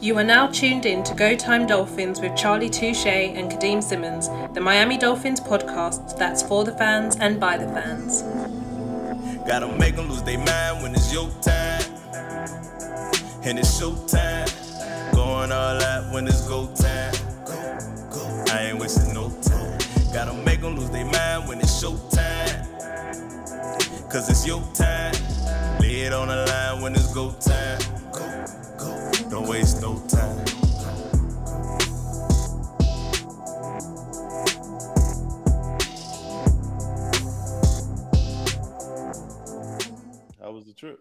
You are now tuned in to Go Time Dolphins with Charlie Touche and Kadeem Simmons, the Miami Dolphins podcast that's for the fans and by the fans. Gotta make them lose their mind when it's your time. And it's show time. Going all out when it's go time. Go. I ain't wasting no time. Gotta make them lose their mind when it's show time. Cause it's your time. Lay it on the line when it's go time. Go. Don't waste no time. How was the trip?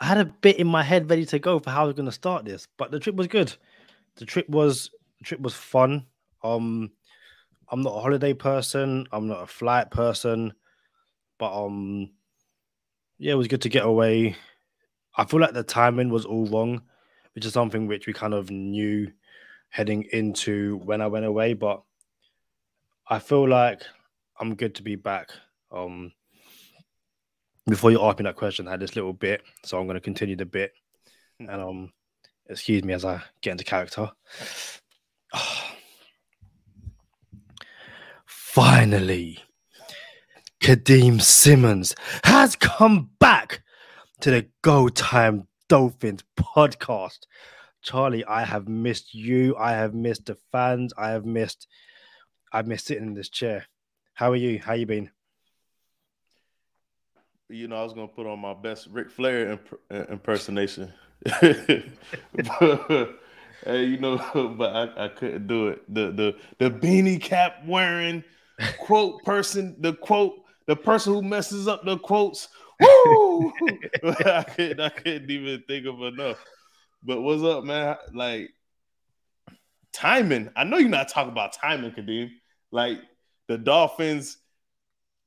I had a bit in my head ready to go for how I was going to start this, but the trip was good. The trip was fun. I'm not a holiday person. I'm not a flight person, but yeah, it was good to get away. I feel like the timing was all wrong, which is something which we kind of knew heading into when I went away, but I feel like I'm good to be back. Before you ask me that question, I had this little bit, so I'm going to continue the bit. And excuse me as I get into character. Finally, Kadeem Simmons has come back to the Go Time Dolphins podcast. Charlie, I have missed you. I have missed the fans. I've missed sitting in this chair. How are you? How you been? You know, I was gonna put on my best Ric Flair impersonation, but, hey, you know, but I couldn't do it. The beanie cap wearing the person who messes up the quotes. Woo! I couldn't even think of enough. But what's up, man? Like timing. I know you're not talking about timing, Kadeem. Like the Dolphins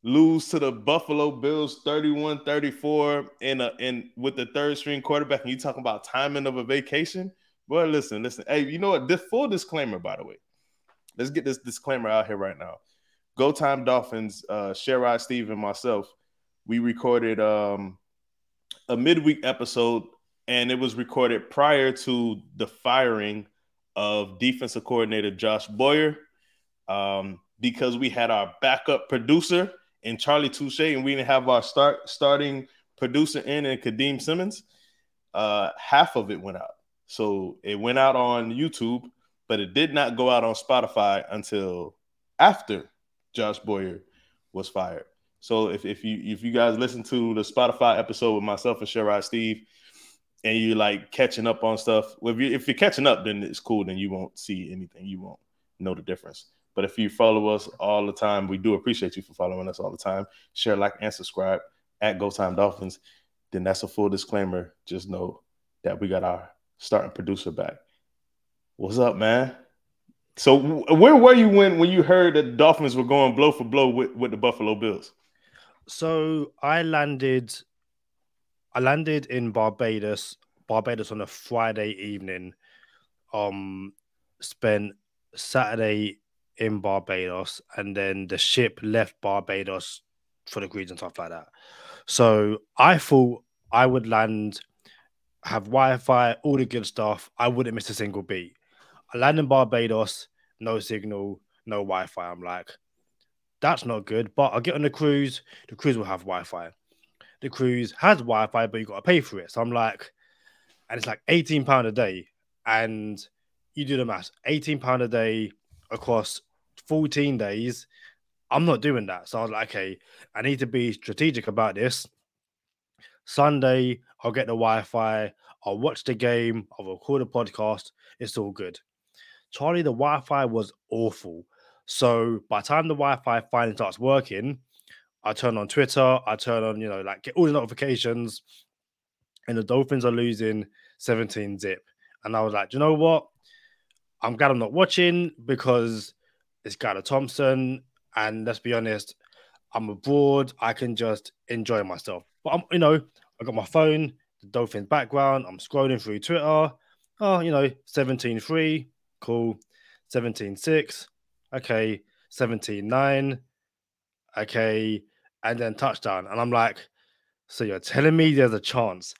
lose to the Buffalo Bills 31-34 in with the third string quarterback, and you talking about timing of a vacation? Boy, listen. Hey, you know what? This full disclaimer, by the way. Let's get this disclaimer out here right now. Go Time Dolphins, Sherrod, Steve, and myself, we recorded a midweek episode, and it was recorded prior to the firing of defensive coordinator Josh Boyer, because we had our backup producer in Charlie Touche, and we didn't have our starting producer in Kadeem Simmons. Half of it went out. So it went out on YouTube, but it did not go out on Spotify until after Josh Boyer was fired. So if you guys listen to the Spotify episode with myself and Sherrod Steve, and you like catching up on stuff, well, if you're catching up, then it's cool. Then you won't see anything. You won't know the difference. But if you follow us all the time, we do appreciate you for following us all the time. Share, like, and subscribe at Go Time Dolphins. Then that's a full disclaimer. Just know that we got our starting producer back. What's up, man? So where were you when you heard that the Dolphins were going blow for blow with the Buffalo Bills? So I landed in Barbados on a Friday evening. Spent Saturday in Barbados, and then the ship left Barbados for the cruise and stuff like that. So I thought I would land, have Wi-Fi, all the good stuff. I wouldn't miss a single beat. I land in Barbados, no signal, no Wi-Fi. I'm like, that's not good. But I'll get on the cruise. The cruise will have Wi-Fi. The cruise has Wi-Fi, but you got to pay for it. So I'm like, and it's like £18 a day. And you do the math, £18 a day across 14 days. I'm not doing that. So I was like, okay, I need to be strategic about this. Sunday, I'll get the Wi-Fi. I'll watch the game. I'll record a podcast. It's all good. Charlie, the Wi-Fi was awful. So by the time the Wi-Fi finally starts working, I turn on Twitter. I turn on, get all the notifications. And the Dolphins are losing 17-0. And I was like, you know what? I'm glad I'm not watching because it's Skylar Thompson. And let's be honest, I'm abroad. I can just enjoy myself. But I got my phone, the Dolphins background. I'm scrolling through Twitter. Oh, 17-3. Cool. 17-6. Okay. 17-9. Okay. And then touchdown. And I'm like, so you're telling me there's a chance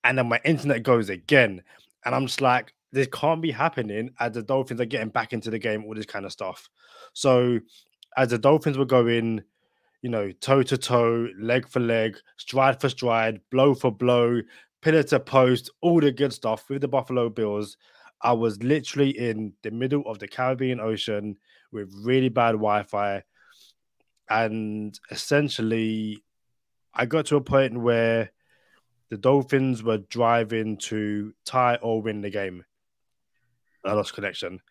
and then my internet goes again. And I'm just like, this can't be happening as the Dolphins are getting back into the game, all this kind of stuff. So as the Dolphins were going, toe to toe, leg for leg, stride for stride, blow for blow, pillar to post, all the good stuff with the Buffalo Bills, I was literally in the middle of the Caribbean Ocean with really bad Wi-Fi. And essentially, I got to a point where the Dolphins were driving to tie or win the game. I lost connection.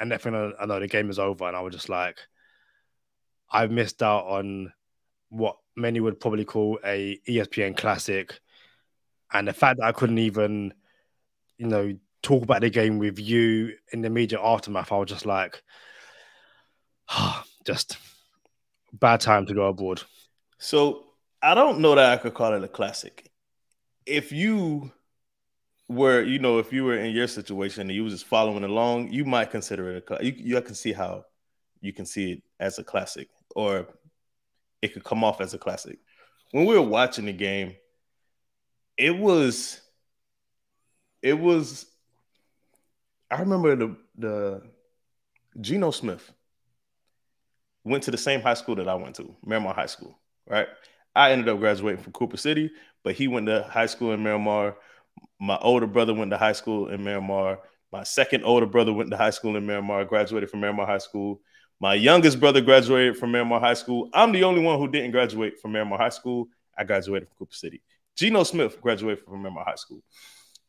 And then I know the game is over. And I was just like, I've missed out on what many would probably call a ESPN classic. And the fact that I couldn't even, talk about the game with you in the immediate aftermath, I was just like, just bad time to go abroad. So I don't know that I could call it a classic. If you were, if you were in your situation and you was just following along, you might consider it a classic. You can see how you can see it as a classic, or it could come off as a classic. When we were watching the game, it was. I remember the Geno Smith went to the same high school that I went to, Miramar High School, right? I ended up graduating from Cooper City, but he went to high school in Miramar. My older brother went to high school in Miramar. My second older brother went to high school in Miramar, graduated from Miramar High School. My youngest brother graduated from Miramar High School. I'm the only one who didn't graduate from Miramar High School. I graduated from Cooper City. Geno Smith graduated from Miramar High School.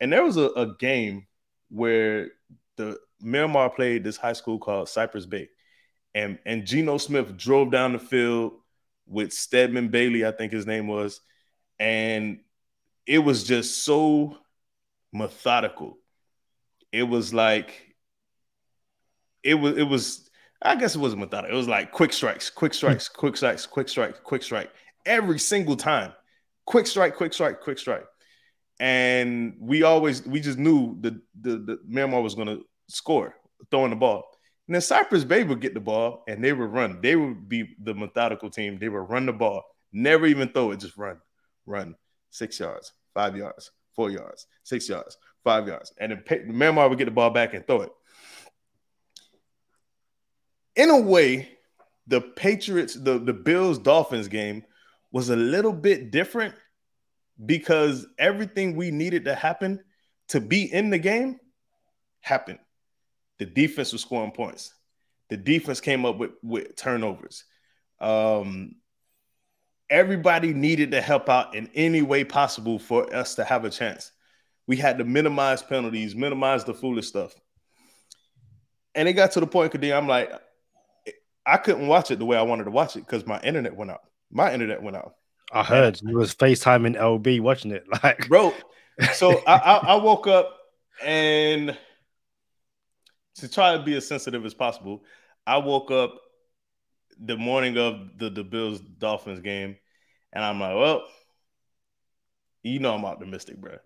And there was a game where the Miramar played this high school called Cypress Bay. And Geno Smith drove down the field with Stedman Bailey, I think his name was. And it was just so methodical. It was like, it was, I guess it wasn't methodical. It was like quick strikes, quick strikes, quick strikes, quick strike, quick strike. Every single time. Quick strike, quick strike, quick strike. And we just knew the Miramar was going to score, throwing the ball. And then Cypress Bay would get the ball, and they would run. They would be the methodical team. They would run the ball, never even throw it, just run. 6 yards, 5 yards, 4 yards, 6 yards, 5 yards. And then Miramar would get the ball back and throw it. In a way, the Patriots, the Bills-Dolphins game was a little bit different because everything we needed to happen to be in the game happened. The defense was scoring points. The defense came up with turnovers. Everybody needed to help out in any way possible for us to have a chance. We had to minimize penalties, minimize the foolish stuff. And it got to the point, Kadeem, I'm like, I couldn't watch it the way I wanted to watch it because my internet went out. I heard you was FaceTiming LB watching it. Like, bro, so I woke up, and to try to be as sensitive as possible, I woke up the morning of the Bills-Dolphins game, and I'm like, well, I'm optimistic, bro.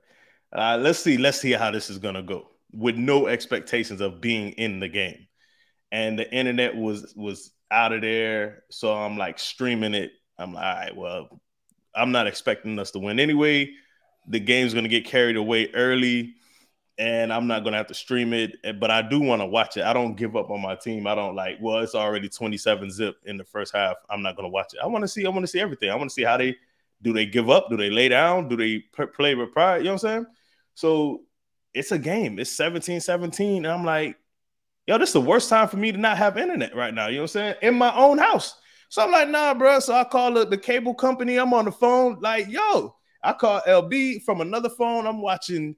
Let's see how this is going to go with no expectations of being in the game. And the internet was out of there, so I'm like streaming it. I'm like, all right, well, I'm not expecting us to win anyway. The game's going to get carried away early, and I'm not going to have to stream it. But I do want to watch it. I don't give up on my team. I don't like, well, it's already 27-0 in the first half. I'm not going to watch it. I want to see everything. I want to see how they give up? Do they lay down? Do they play with pride? You know what I'm saying? So it's a game. It's 17-17. And I'm like, yo, this is the worst time for me to not have internet right now. You know what I'm saying? In my own house. So I'm like, nah, bro. So I call the cable company. I'm on the phone. Like, yo, I call LB from another phone. I'm watching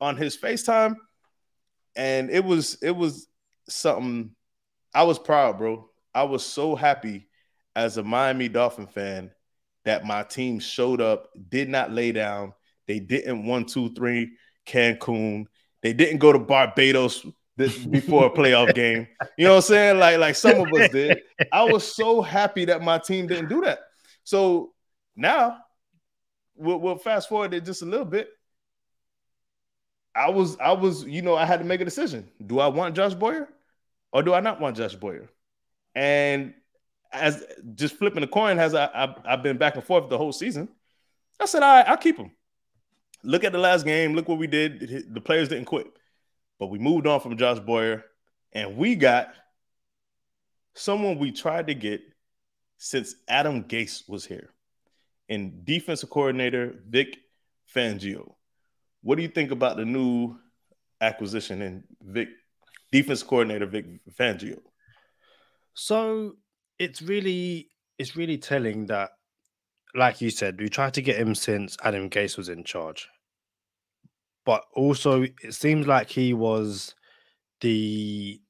on his FaceTime. And it was something. I was proud, bro. I was so happy as a Miami Dolphin fan that my team showed up, did not lay down. They didn't 1-2-3 Cancun. They didn't go to Barbados before a playoff game. You know what I'm saying? Like some of us did. I was so happy that my team didn't do that. So now we'll fast forward it just a little bit. I was, I had to make a decision. Do I want Josh Boyer or do I not want Josh Boyer? And as just flipping the coin, I've been back and forth the whole season. I said, all right, I'll keep him. look at the last game. Look what we did. The players didn't quit, but we moved on from Josh Boyer, and we got someone we tried to get since Adam Gase was here, and defensive coordinator Vic Fangio. What do you think about the new acquisition in defense coordinator Vic Fangio? So it's really telling that, like you said, we tried to get him since Adam Gase was in charge. But also it seems like he was the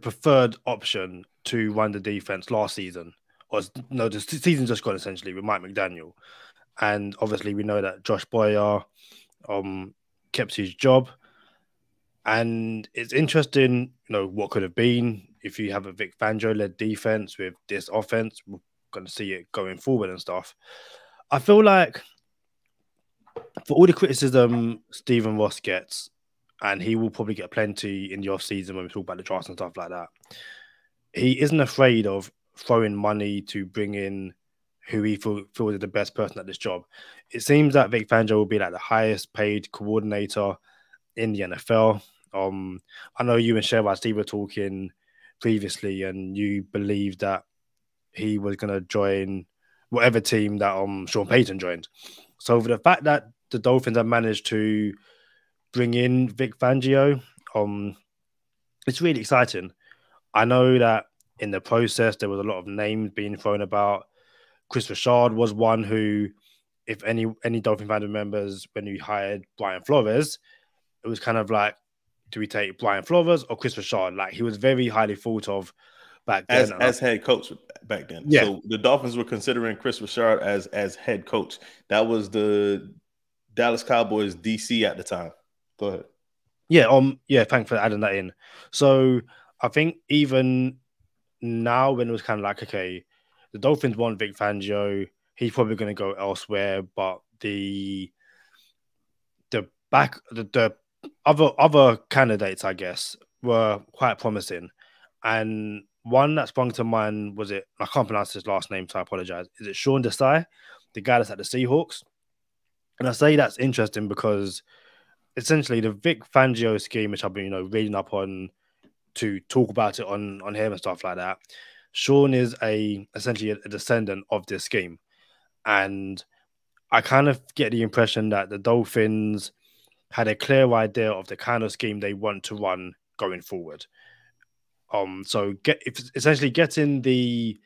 preferred option to run the defense last season. Or no, the season just gone essentially with Mike McDaniel. And obviously we know that Josh Boyer kept his job. And it's interesting, what could have been if you have a Vic Fangio-led defense with this offense. We're going to see it going forward and stuff. I feel like for all the criticism Stephen Ross gets, and he will probably get plenty in the offseason when we talk about the draft and stuff like that, he isn't afraid of throwing money to bring in who he feels is the best person at this job. It seems that Vic Fangio will be like the highest paid coordinator in the NFL. I know you and Sherrod Steve were talking previously, and you believed that he was going to join whatever team that Sean Payton joined. So for the fact that the Dolphins have managed to bring in Vic Fangio, it's really exciting. I know that in the process there was a lot of names being thrown about. Chris Richard was one who, if any Dolphin fan remembers, when we hired Brian Flores, it was kind of like, do we take Brian Flores or Chris Richard? Like, he was very highly thought of back then. As head coach back then. Yeah. So the Dolphins were considering Chris Richard as head coach. That was the Dallas Cowboys DC at the time. Go ahead. Yeah, thanks for adding that in. So I think even now, when it was kind of like, okay, the Dolphins want Vic Fangio, he's probably going to go elsewhere, but the other candidates, I guess, were quite promising. And one that sprung to mind was I can't pronounce his last name, so I apologize. Is it Sean Desai, the guy that's at the Seahawks? And I say that's interesting because essentially the Vic Fangio scheme, which I've been, reading up on to talk about it on him and stuff like that, Sean is essentially a descendant of this scheme. And I kind of get the impression that the Dolphins had a clear idea of the kind of scheme they want to run going forward. So essentially getting the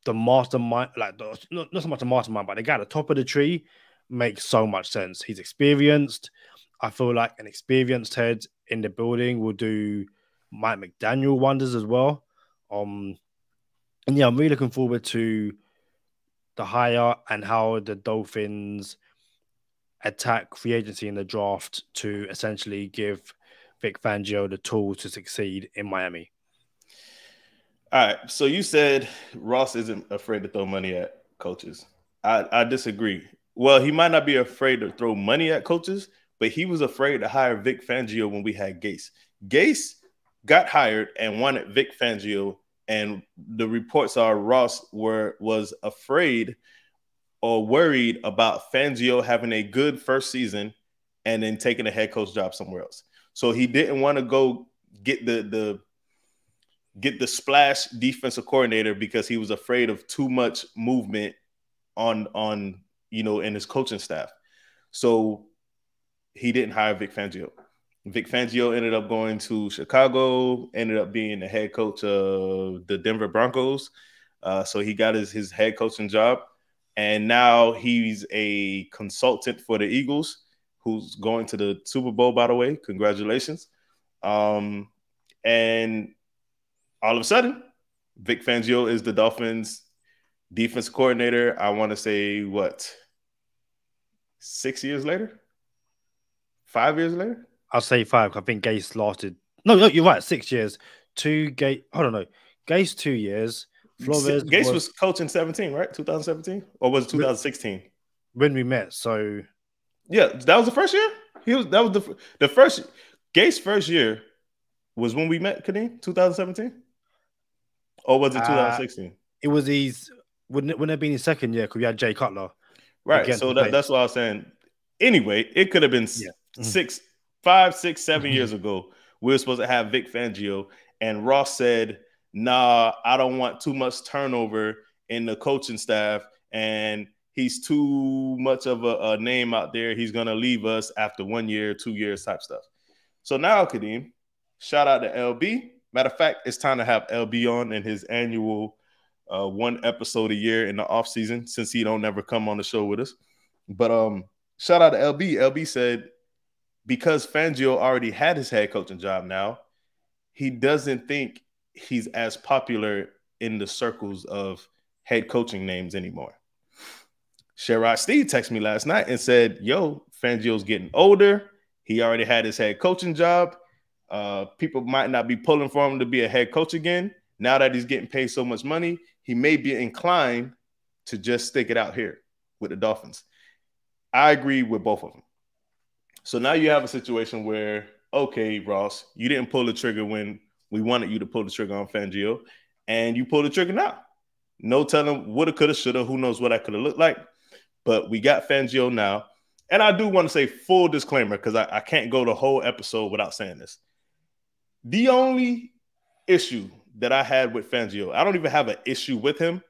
mastermind, like not so much the mastermind, but the guy at the top of the tree makes so much sense. He's experienced. I feel like an experienced head in the building will do Mike McDaniel wonders as well. And yeah, I'm really looking forward to the hire and how the Dolphins attack free agency in the draft to essentially give Vic Fangio the tools to succeed in Miami. All right. So you said Ross isn't afraid to throw money at coaches. I disagree. Well, he might not be afraid to throw money at coaches, but he was afraid to hire Vic Fangio when we had Gase. Gase got hired and wanted Vic Fangio, and the reports are Ross was afraid or worried about Fangio having a good first season and then taking a head coach job somewhere else. So he didn't want to go get the splash defensive coordinator because he was afraid of too much movement on in his coaching staff. So he didn't hire Vic Fangio. Vic Fangio ended up going to Chicago, ended up being the head coach of the Denver Broncos. So he got his head coaching job. And now he's a consultant for the Eagles, who's going to the Super Bowl, by the way. Congratulations. And all of a sudden, Vic Fangio is the Dolphins' defense coordinator. I want to say, 6 years later? 5 years later? I'll say 5. I think Gase lasted. No, you're right. 6 years. Gase 2 years. Flores Gase was coaching 17, right? 2017, or was it 2016 when we met? So yeah, that was the first year. That was the first. Gase's first year was when we met, Kadeem, 2017, or was it 2016? It was wouldn't it have been his second year because we had Jay Cutler. Right. So that's what I was saying. Anyway, it could have been 5, 6, 7 years ago. We were supposed to have Vic Fangio, and Ross said, "Nah, I don't want too much turnover in the coaching staff, and he's too much of a name out there. He's gonna leave us after 1 year, 2 years type stuff." So now, Kadeem, shout out to LB. Matter of fact, it's time to have LB on in his annual 1 episode a year in the off season, since he don't never come on the show with us. But shout out to LB. LB said because Fangio already had his head coaching job now, he doesn't think he's as popular in the circles of head coaching names anymore. Sherrod Steve texted me last night and said, "Yo, Fangio's getting older. He already had his head coaching job. People might not be pulling for him to be a head coach again. Now that he's getting paid so much money, he may be inclined to just stick it out here with the Dolphins." I agree with both of them. So now you have a situation where, okay, Ross, you didn't pull the trigger when we wanted you to pull the trigger on Fangio, and you pull the trigger now. No telling woulda, coulda, shoulda. Who knows what that could have looked like? But we got Fangio now. And I do want to say full disclaimer, because I can't go the whole episode without saying this. The only issue that I had with Fangio, I don't even have an issue with him.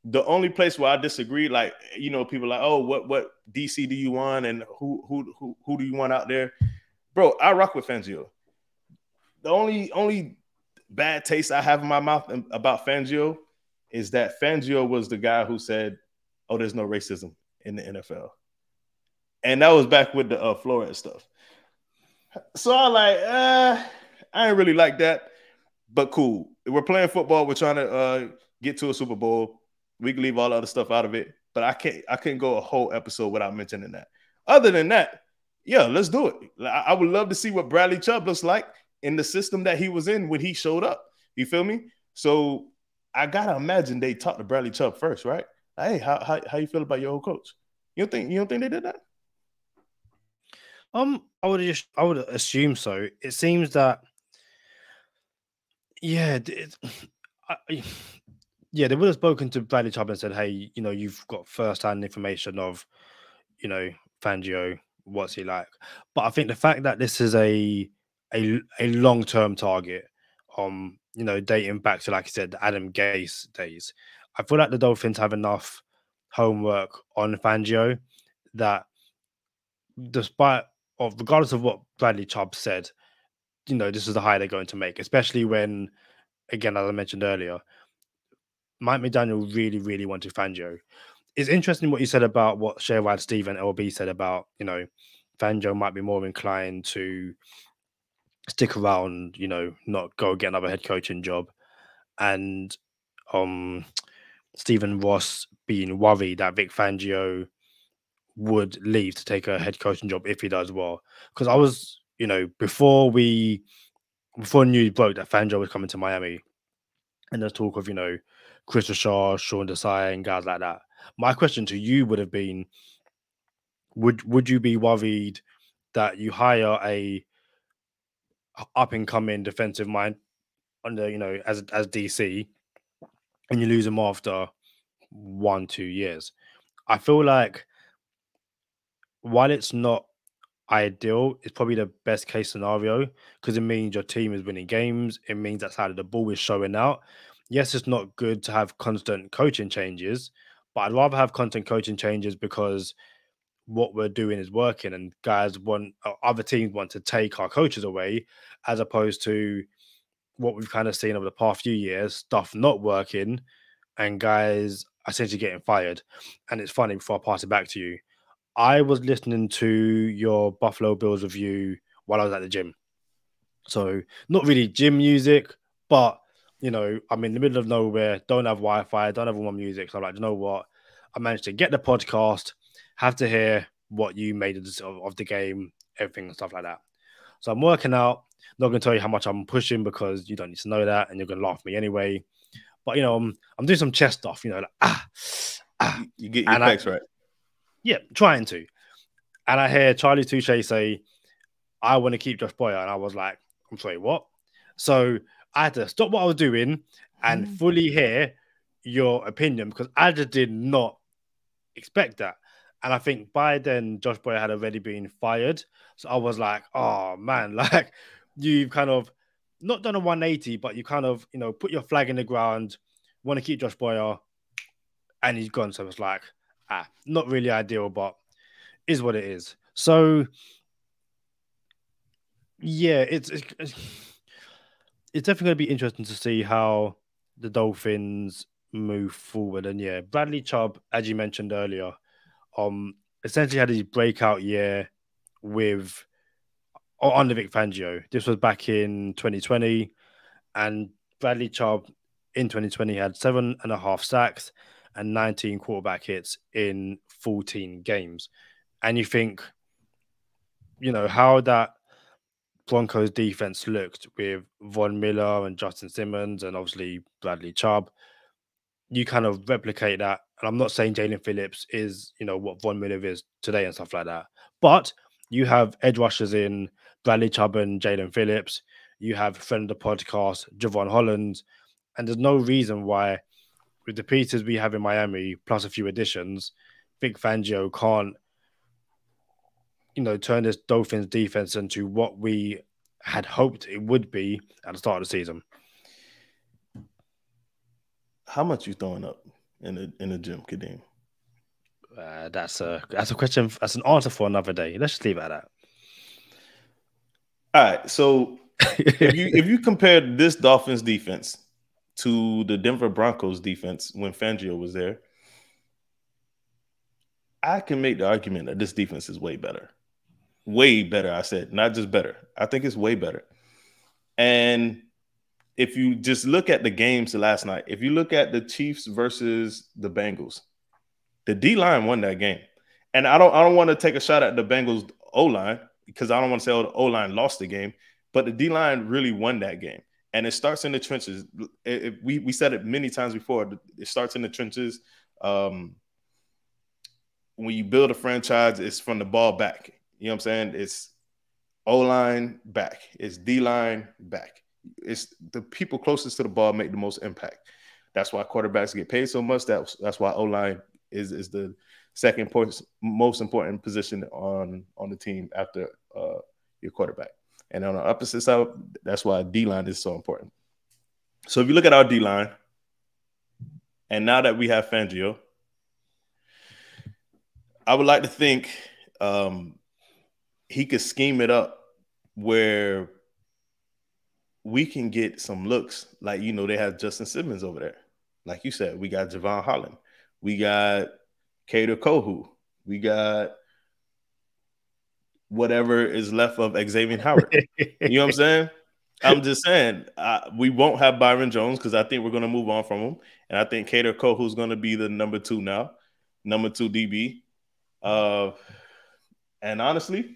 The only place where I disagree, like, you know, people are like, oh, what DC do you want, and who do you want out there? Bro, I rock with Fangio. The only bad taste I have in my mouth about Fangio is that Fangio was the guy who said, "Oh, there's no racism in the NFL," and that was back with the Florida stuff. So I I ain't really like that, but cool. We're playing football. We're trying to get to a Super Bowl. We can leave all the other stuff out of it, but I can't go a whole episode without mentioning that. Other than that, yeah, let's do it. I would love to see what Bradley Chubb looks like in the system that he was in when he showed up. You feel me? So I gotta imagine they talked to Bradley Chubb first, right? Hey, how you feel about your old coach? You don't think they did that? I would assume so. It seems that, yeah, yeah, they would have spoken to Bradley Chubb and said, "Hey, you know, you've got first-hand information of, you know, Fangio, what's he like?" But I think the fact that this is a long-term target, you know, dating back to, like you said, the Adam Gase days, I feel like the Dolphins have enough homework on Fangio that, regardless of what Bradley Chubb said, you know, this is the hire they're going to make, especially when, again, as I mentioned earlier, Mike McDaniel really, really wanted Fangio. It's interesting what you said about what Sherrod Steve and LB said about, you know, Fangio might be more inclined to stick around, you know, not go get another head coaching job. And Stephen Ross being worried that Vic Fangio would leave to take a head coaching job if he does well. Because I was, you know, before news broke that Fangio was coming to Miami, and there's talk of, you know, Chris Shaw, Sean Desai, and guys like that. My question to you would have been, would you be worried that you hire a up and coming defensive mind under, you know, as DC, and you lose him after 1-2 years? I feel like while it's not ideal, it's probably the best case scenario, because it means your team is winning games. It means that side of the ball is showing out. Yes, it's not good to have constant coaching changes, but I'd rather have constant coaching changes because what we're doing is working, and other teams want to take our coaches away, as opposed to what we've kind of seen over the past few years, stuff not working and guys essentially getting fired. And it's funny, before I pass it back to you, I was listening to your Buffalo Bills review while I was at the gym. So not really gym music, but, you know, I'm in the middle of nowhere, don't have Wi-Fi, don't have all my music. So I'm like, you know what? I managed to get the podcast, have to hear what you made of the game, everything and stuff like that. So I'm working out, not going to tell you how much I'm pushing because you don't need to know that, and you're going to laugh at me anyway. But, you know, I'm doing some chest stuff, you know, like, You get your pecs right. Yeah, trying to. And I hear Charlie Touche say, "I want to keep Josh Boyer." And I was like, I'm sorry, what? So I had to stop what I was doing and fully hear your opinion, because I just did not expect that. And I think by then, Josh Boyer had already been fired. So I was like, oh, man, like you've kind of not done a 180, but you kind of, put your flag in the ground, want to keep Josh Boyer, and he's gone. So it's like, not really ideal, but is what it is. So, yeah, it's definitely going to be interesting to see how the Dolphins move forward. And yeah, Bradley Chubb, as you mentioned earlier, essentially had his breakout year with under Vic Fangio. This was back in 2020, and Bradley Chubb in 2020 had 7.5 sacks and 19 quarterback hits in 14 games. And you think, how that Broncos defense looked with Von Miller and Justin Simmons and obviously Bradley Chubb. You kind of replicate that. And I'm not saying Jalen Phillips is, what Von Miller is today and stuff like that. But you have edge rushers in Bradley Chubb and Jalen Phillips. You have friend of the podcast, Javon Holland. And there's no reason why, with the pieces we have in Miami, plus a few additions, Vic Fangio can't, turn this Dolphins defense into what we had hoped it would be at the start of the season. How much you throwing up in the gym, Kadeem? That's a question. That's an answer for another day. Let's just leave it at that. All right. So if you compare this Dolphins defense to the Denver Broncos defense when Fangio was there, I can make the argument that this defense is way better. Way better, I said. Not just better. I think it's way better. And if you just look at the games last night, if you look at the Chiefs versus the Bengals, the D-line won that game. And I don't want to take a shot at the Bengals O-line because I don't want to say the O-line lost the game, but the D-line really won that game. And it starts in the trenches. We said it many times before. It starts in the trenches. When you build a franchise, it's from the ball back. You know what I'm saying? It's O-line back. It's D-line back. It's the people closest to the ball make the most impact. That's why quarterbacks get paid so much. That's why O-line is the second most important position on the team after your quarterback. And on the opposite side, that's why D-line is so important. So if you look at our D-line, and now that we have Fangio, I would like to think he could scheme it up where we can get some looks. Like, they have Justin Simmons over there. Like you said, we got Javon Holland. We got Kader Kohu. We got whatever is left of Xavier Howard. You know what I'm saying? I'm just saying we won't have Byron Jones because I think we're going to move on from him. And I think Kader Kohu is going to be the number 2 now, number 2 DB. And honestly,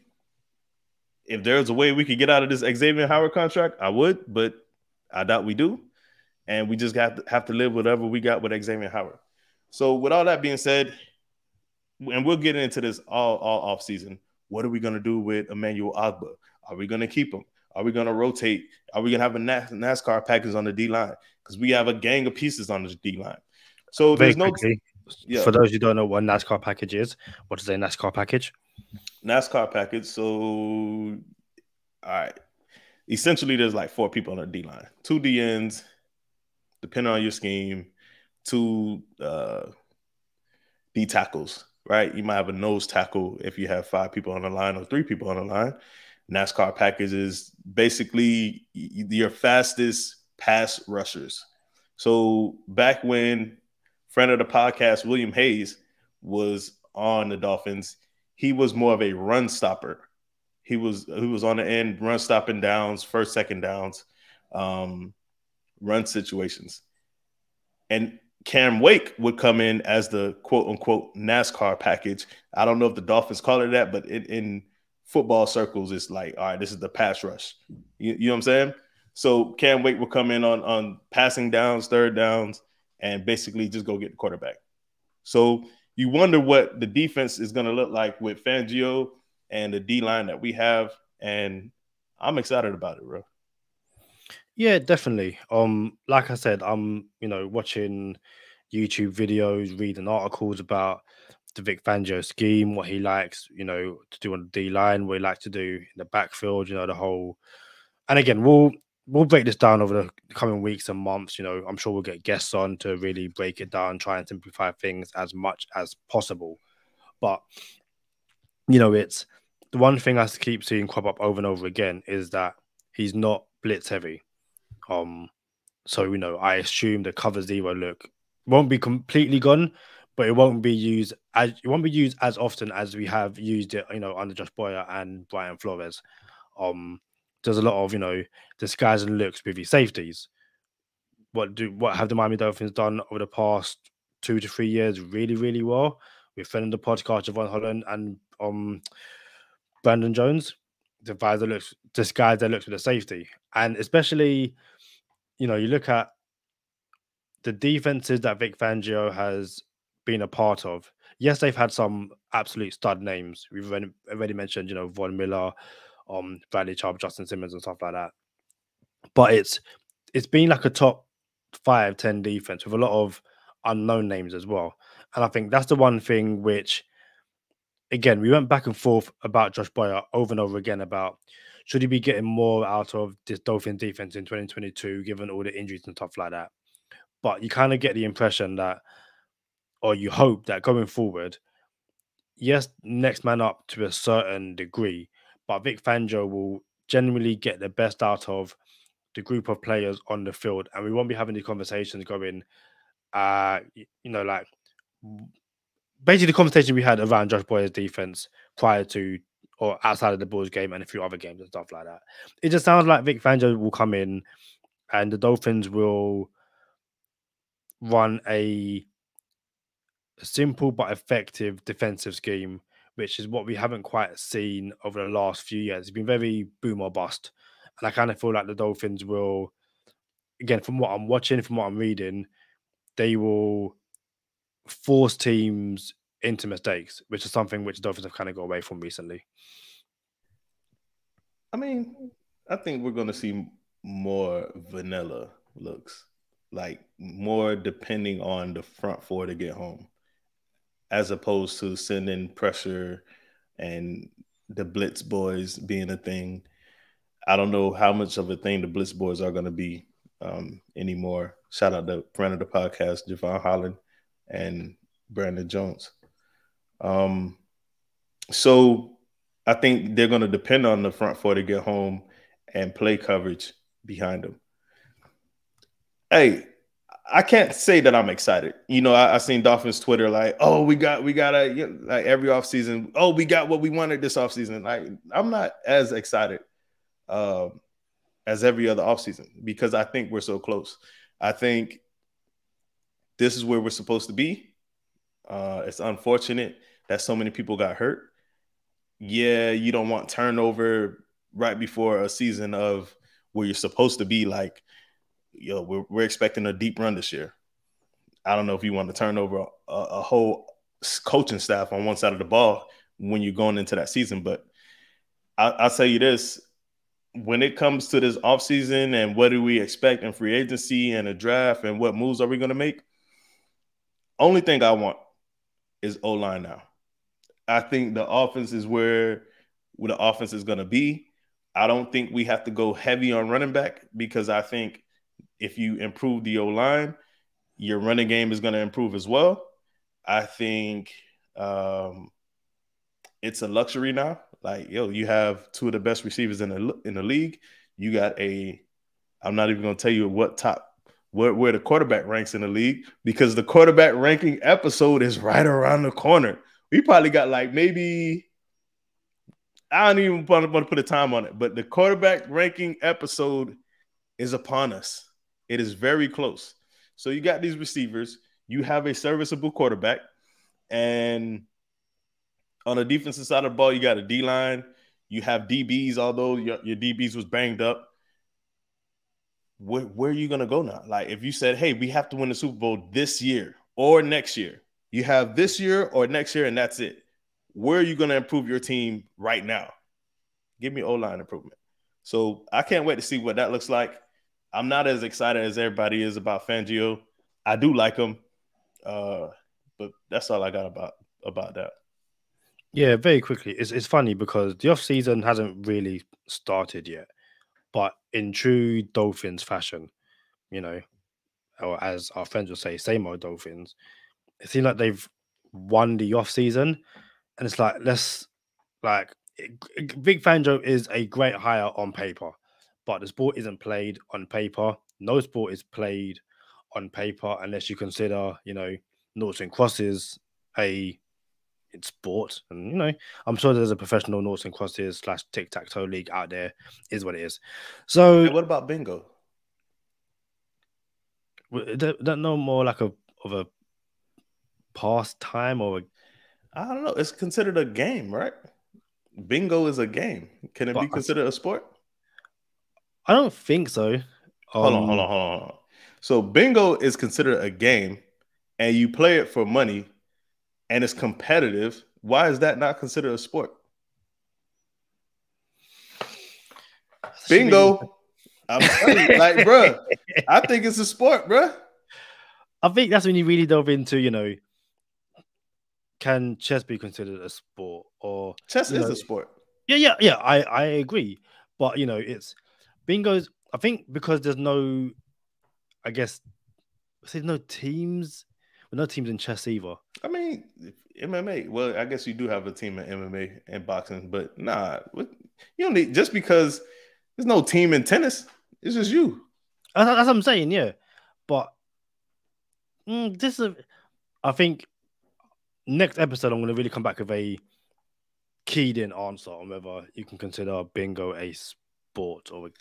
if there's a way we could get out of this Xavier Howard contract, I would, but I doubt we do. And we just have to live whatever we got with Xavier Howard. So with all that being said, and we'll get into this all off season, what are we going to do with Emmanuel Ogbah? Are we going to keep him? Are we going to rotate? Are we going to have a NASCAR package on the D-line? Because we have a gang of pieces on the D-line. So there's for those who don't know what a NASCAR package is, what is a NASCAR package? NASCAR package. So, all right. Essentially, there's like 4 people on the D-line. 2 DNs, depending on your scheme, 2 D tackles, right? You might have a nose tackle if you have 5 people on the line or 3 people on the line. NASCAR package is basically your fastest pass rushers. So back when friend of the podcast, William Hayes, was on the Dolphins, he was more of a run stopper. He was on the end, run stopping downs, first, second downs, run situations. And Cam Wake would come in as the quote unquote NASCAR package. I don't know if the Dolphins call it that, but in football circles, it's like, all right, this is the pass rush. You know what I'm saying? So Cam Wake will come in on passing downs, third downs, and basically just go get the quarterback. So you wonder what the defense is going to look like with Fangio and the D-line that we have. And I'm excited about it, bro. Yeah, definitely. Like I said, I'm, watching YouTube videos, reading articles about the Vic Fangio scheme, what he likes, to do on the D line, what he likes to do in the backfield, the whole. And again, we'll break this down over the coming weeks and months. I'm sure we'll get guests on to really break it down, try and simplify things as much as possible. But it's the one thing I keep seeing crop up over and over again is that he's not blitz heavy. So I assume the cover zero look won't be completely gone, but it won't be used as often as we have used it, under Josh Boyer and Brian Flores. There's a lot of disguise and looks with your safeties. What have the Miami Dolphins done over the past 2 to 3 years really, really well? With friend of the podcast, Javon Holland and Brandon Jones, disguise that looks with a safety. And especially, you look at the defenses that Vic Fangio has been a part of. Yes, they've had some absolute stud names. We've already mentioned, Von Miller, Bradley Chubb, Justin Simmons, and stuff like that. But it's been like a top 5-10 defense with a lot of unknown names as well. And I think that's the one thing which, again, we went back and forth about Josh Boyer over and over again about should he be getting more out of this Dolphins defense in 2022, given all the injuries and stuff like that. But you kind of get the impression that, or you hope that going forward, yes, next man up to a certain degree, but Vic Fangio will generally get the best out of the group of players on the field, and we won't be having these conversations going, like basically the conversation we had around Josh Boyer's defense prior to or outside of the Bulls game and a few other games and stuff like that. It just sounds like Vic Fangio will come in and the Dolphins will run a simple but effective defensive scheme, which is what we haven't quite seen over the last few years. It's been very boom or bust. And I kind of feel like the Dolphins will, again, from what I'm watching, from what I'm reading, they will force teams into mistakes, which is something which the Dolphins have kind of got away from recently. I mean, I think we're going to see more vanilla looks, like more depending on the front four to get home, as opposed to sending pressure and the blitz boys being a thing. I don't know how much of a thing the blitz boys are going to be anymore. Shout out to friend of the podcast, Javon Holland and Brandon Jones. So I think they're going to depend on the front four to get home and play coverage behind them. Hey, I can't say that I'm excited. I seen Dolphins Twitter like, oh, we got like every offseason. Oh, we got what we wanted this offseason. Like, I'm not as excited as every other offseason because I think we're so close. I think this is where we're supposed to be. It's unfortunate that so many people got hurt. Yeah, you don't want turnover right before a season of where you're supposed to be like, we're expecting a deep run this year. I don't know if you want to turn over a whole coaching staff on one side of the ball when you're going into that season. But I'll tell you this, when it comes to this offseason and what do we expect in free agency and a draft and what moves are we going to make, only thing I want is O-line now. I think the offense is where the offense is going to be. I don't think we have to go heavy on running back because I think if you improve the O-line, your running game is going to improve as well. I think it's a luxury now. Like, you have two of the best receivers in the league. You got I'm not even going to tell you where the quarterback ranks in the league because the quarterback ranking episode is right around the corner. We probably got like maybe, I don't even want to put a time on it, but the quarterback ranking episode is upon us. It is very close. So you got these receivers, you have a serviceable quarterback, and on the defensive side of the ball, you got a D-line, you have DBs, although your DBs was banged up. Where are you going to go now? Like if you said, hey, we have to win the Super Bowl this year or next year, you have this year or next year and that's it. Where are you going to improve your team right now? Give me O-line improvement. So I can't wait to see what that looks like. I'm not as excited as everybody is about Fangio. I do like him, but that's all I got about that. Yeah, very quickly. It's funny because the off season hasn't really started yet, but in true Dolphins fashion, you know, or as our friends will say, same old Dolphins. It seems like they've won the off season, and it's like Vic Fangio is a great hire on paper, but the sport isn't played on paper. No sport is played on paper unless you consider, noughts and crosses a sport. And I'm sure there's a professional noughts and crosses / tic-tac-toe league out there, is what it is. So what about bingo? That no more like of a pastime or I don't know. It's considered a game, right? Bingo is a game. Can it be considered a sport? I don't think so. Hold on. So bingo is considered a game, and you play it for money, and it's competitive. Why is that not considered a sport? Bingo. I'm telling you, like, bro, I think it's a sport, bro. I think that's when you really delve into, can chess be considered a sport? Or chess is a sport. Yeah. I agree. But it's bingo's. I think because there's no, I guess, there's no teams. Well, no teams in chess either. I mean, MMA. Well, I guess you do have a team in MMA and boxing, but nah, you don't need just because there's no team in tennis. It's just you. That's what I'm saying, yeah. But I think next episode I'm going to really come back with a keyed-in answer on whether you can consider bingo a sport or a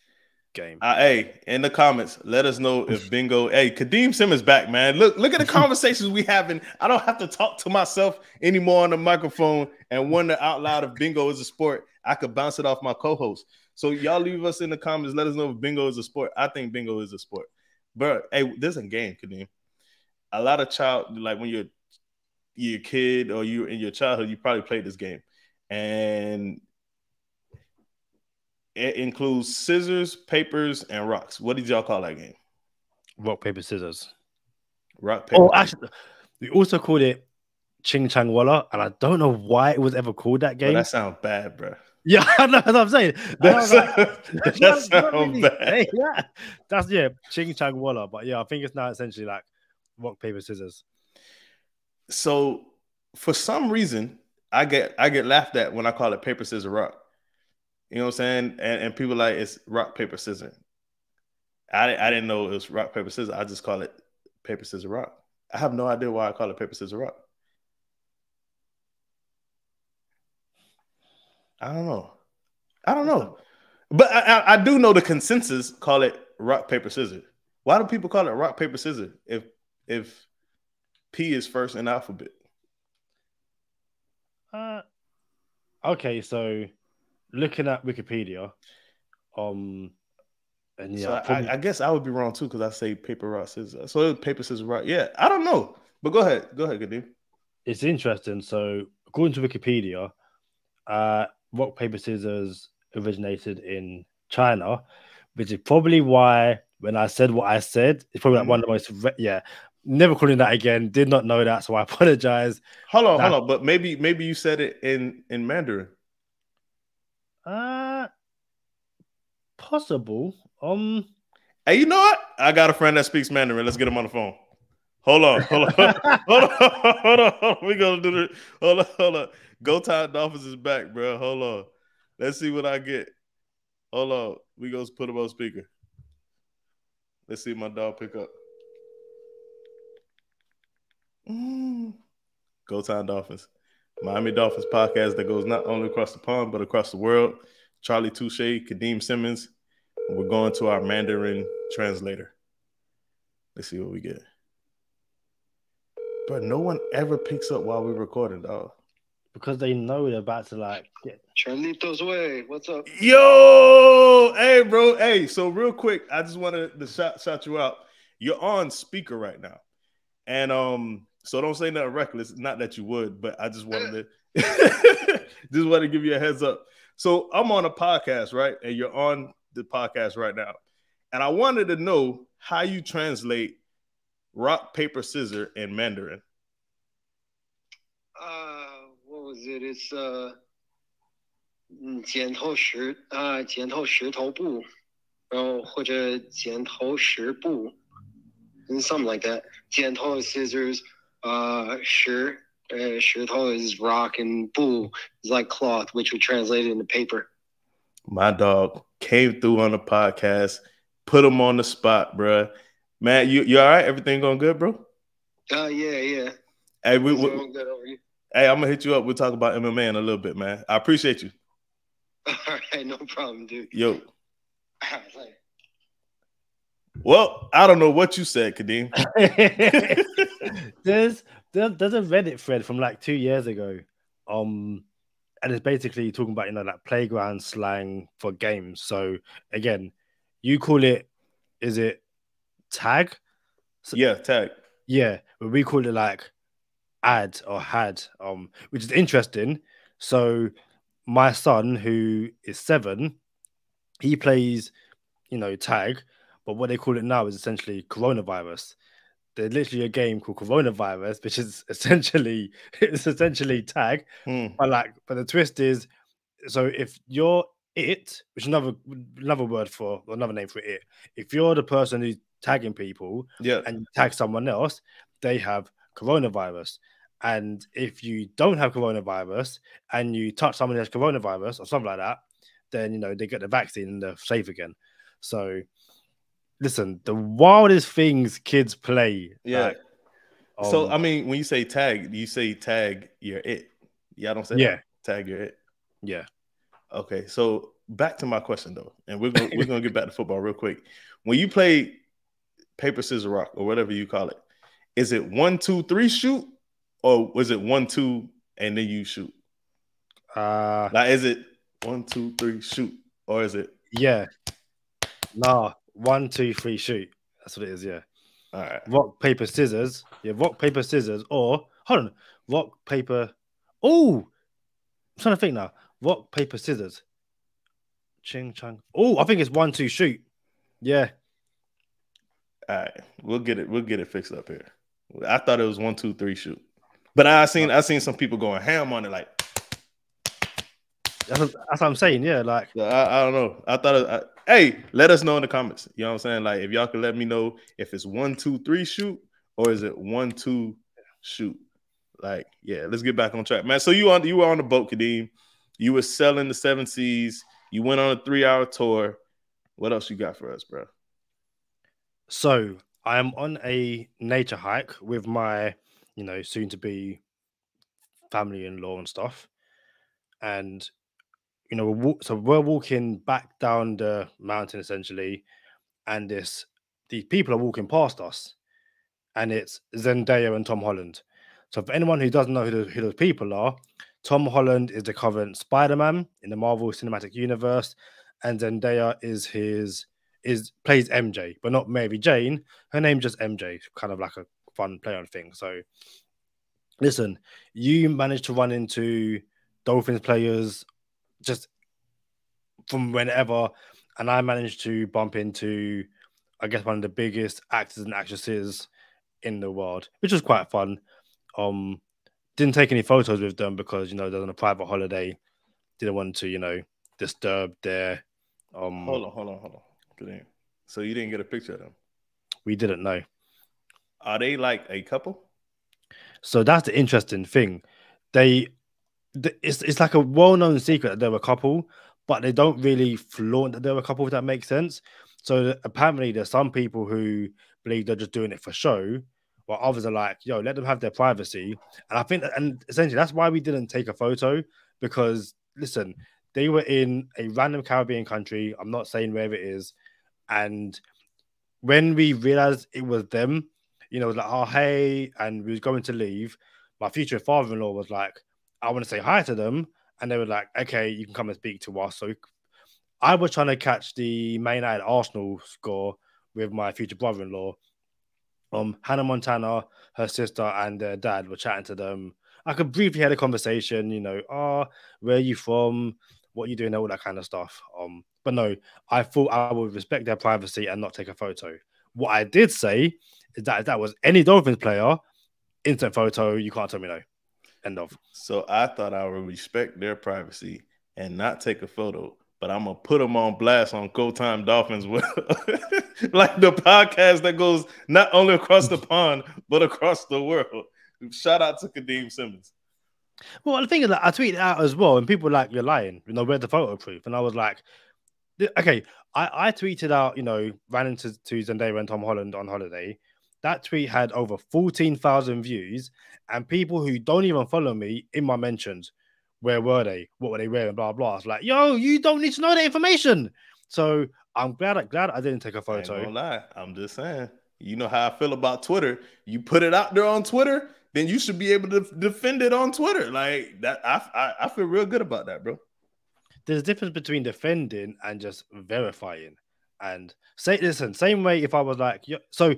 game. Hey, in the comments, let us know if bingo. Hey, Kadeem Simmons back, man. Look at the conversations we having. I don't have to talk to myself anymore on the microphone and wonder out loud if bingo is a sport. I could bounce it off my co-host. So y'all leave us in the comments. Let us know if bingo is a sport. I think bingo is a sport. But hey, this is a game, Kadeem. A lot of like when you're a kid or you're in your childhood, you probably played this game. And it includes scissors, papers, and rocks. What did y'all call that game? Rock, paper, scissors. Rock, paper. Oh, actually, we also called it Ching Chang Walla, and I don't know why it was ever called that game. But that sounds bad, bro. Yeah, I know what I'm saying. That sounds bad. Yeah. That's Ching Chang Walla. But yeah, I think it's now essentially like rock, paper, scissors. So for some reason, I get laughed at when I call it paper, scissors, rock. You know what I'm saying? And people like it's rock, paper, scissors. I didn't know it was rock, paper, scissors. I just call it paper, scissors, rock. I have no idea why I call it paper, scissors, rock. I don't know. But I do know the consensus call it rock, paper, scissors. Why do people call it rock, paper, scissors if P is first in the alphabet? Okay, so looking at Wikipedia, and yeah, so I guess I would be wrong too because I say paper, rock, scissors. So it was paper, scissors, rock. Yeah, I don't know, but go ahead, Kadeem. It's interesting. So according to Wikipedia, rock, paper, scissors originated in China, which is probably why when I said what I said, it's probably like one of the most never calling that again. Did not know that, so I apologize. Hold on. But maybe you said it in Mandarin. Possible. Hey, you know what? I got a friend that speaks Mandarin. Let's get him on the phone. Hold on. We gonna do it. Hold on. Go Time Dolphins is back, bro. Hold on. Let's see what I get. Hold on. We gonna put him on speaker. Let's see if my dog pick up. Go Time Dolphins. Miami Dolphins podcast that goes not only across the pond, but across the world. Charlie Touche, Kadeem Simmons. We're going to our Mandarin translator. Let's see what we get. But no one ever picks up while we're recording, dog. Because they know they're about to get Charlitos way. What's up? Yo, hey, bro. Hey, so real quick, I just wanted to shout you out. You're on speaker right now. And so don't say nothing reckless. Not that you would, but I just wanted to give you a heads up. So I'm on a podcast, right? And you're on the podcast right now. And I wanted to know how you translate rock, paper, scissors in Mandarin. it is 剪头石头布，然后或者剪头石布 something like that. 剪头 is scissors, 石头 is rock, and 布 is like cloth, which would translate into paper. My dog came through on the podcast, put him on the spot, bro. Man, you all right? Everything going good, bro? Yeah. Hey, going good over you. Hey, I'm gonna hit you up. We'll talk about MMA in a little bit, man. I appreciate you. All right, no problem, dude. Yo. Well, I don't know what you said, Kadeem. there's a Reddit thread from like 2 years ago. And it's basically talking about, like playground slang for games. So again, you call it, is it tag? Yeah, tag. Yeah, but we call it like ad or had, which is interesting. So my son, who is 7, he plays, tag, but what they call it now is essentially coronavirus. There's literally a game called Coronavirus, which is essentially tag. But the twist is, so if you're it, which is another word for, or another name for it, if you're the person who's tagging people, and you tag someone else, they have coronavirus. And if you don't have coronavirus and you touch someone who has coronavirus or something like that, then they get the vaccine and they're safe again. So listen, the wildest things kids play. Yeah. So I mean, when you say tag, you say tag you're it. Yeah, I don't say that. Tag you're it. Yeah. Okay. So back to my question though, and we're gonna get back to football real quick. When you play paper, scissors, rock, or whatever you call it, is it 1, 2, 3 shoot, or was it 1, 2 and then you shoot? Like, is it 1, 2, 3 shoot, or is it? Yeah. Nah, 1, 2, 3 shoot. That's what it is. Yeah. All right. Rock, paper, scissors. Yeah, rock, paper, scissors, or hold on, rock, paper. Oh, I'm trying to think now. Rock, paper, scissors. Ching chang. Oh, I think it's 1, 2 shoot. Yeah. All right, we'll get it fixed up here. I thought it was 1, 2, 3 shoot, but I seen some people going ham on it. Like that's what I'm saying. Yeah, like I don't know. I thought. Hey, let us know in the comments. You know what I'm saying? Like, if y'all could let me know if it's 1, 2, 3 shoot, or is it 1, 2 shoot? Like, yeah, let's get back on track, man. So you were on the boat, Kadeem. You were selling the 7 Seas. You went on a 3-hour tour. What else you got for us, bro? So I am on a nature hike with my, soon to be family-in-law and stuff. And, we're walking back down the mountain essentially. And these people are walking past us. And it's Zendaya and Tom Holland. So for anyone who doesn't know who those people are, Tom Holland is the current Spider-Man in the Marvel Cinematic Universe. And Zendaya plays MJ, but not Mary Jane. Her name's just MJ, kind of like a fun play on thing. So, listen, you managed to run into Dolphins players just from whenever, and I managed to bump into, I guess, one of the biggest actors and actresses in the world, which was quite fun. Didn't take any photos with them because they're on a private holiday. Didn't want to, disturb their. Hold on. Good. So you didn't get a picture of them? We didn't know. Are they like a couple? So that's the interesting thing. It's like a well-known secret that they're a couple, but they don't really flaunt that they're a couple, if that makes sense. So apparently there's some people who believe they're just doing it for show, while others are like, yo, let them have their privacy. And I think and essentially that's why we didn't take a photo, because listen, they were in a random Caribbean country. I'm not saying where it is. And when we realized it was them, it was like, oh, hey, and we was going to leave. My future father-in-law was like, I want to say hi to them. And they were like, okay, you can come and speak to us. So I was trying to catch the Man United Arsenal score with my future brother-in-law. Hannah Montana, her sister, and their dad were chatting to them. I could briefly have a conversation, where are you from? What are you doing? All that kind of stuff. But no, I thought I would respect their privacy and not take a photo. What I did say is that if that was any Dolphins player, instant photo, you can't tell me no. End of. So I thought I would respect their privacy and not take a photo, but I'm gonna put them on blast on Go Time Dolphins, like the podcast that goes not only across the pond but across the world. Shout out to Kadeem Simmons. Well, the thing is that I tweeted out as well, and people were like, "You're lying," where's the photo proof? And I was like, "Okay." I tweeted out, ran into Zendaya and Tom Holland on holiday. That tweet had over 14,000 views, and people who don't even follow me in my mentions, where were they? What were they wearing? Blah blah. I was like, "Yo, you don't need to know that information." So I'm glad I didn't take a photo. I ain't gonna lie, I'm just saying. You know how I feel about Twitter. You put it out there on Twitter, then you should be able to defend it on Twitter. Like that, I feel real good about that, bro. There's a difference between defending and just verifying. And same way if I was like, so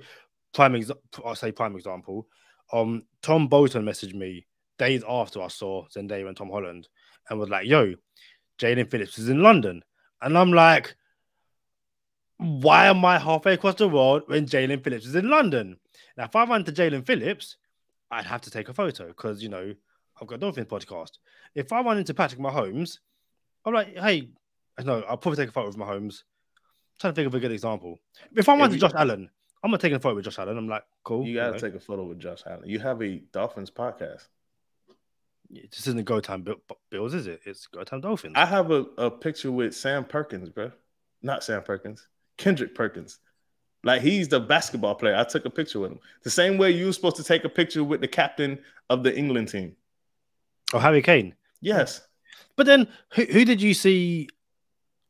prime example, Tom Bolton messaged me days after I saw Zendaya and Tom Holland and was like, "Yo, Jalen Phillips is in London," and I'm like, why am I halfway across the world when Jalen Phillips is in London? Now, if I ran to Jalen Phillips, I'd have to take a photo because I've got a Dolphins podcast. If I run into Patrick Mahomes, I'm like, hey, no, I'll probably take a photo with Mahomes. I'm trying to think of a good example. If I run to Josh Allen, I'm gonna take a photo with Josh Allen. I'm like, cool. You gotta take a photo with Josh Allen. You have a Dolphins podcast. This isn't Go Time Bills, is it? It's Go Time Dolphins. I have a picture with Sam Perkins, bro. Not Sam Perkins. Kendrick Perkins. Like, he's the basketball player. I took a picture with him. The same way you were supposed to take a picture with the captain of the England team. Oh, Harry Kane. Yes. But then, who did you see?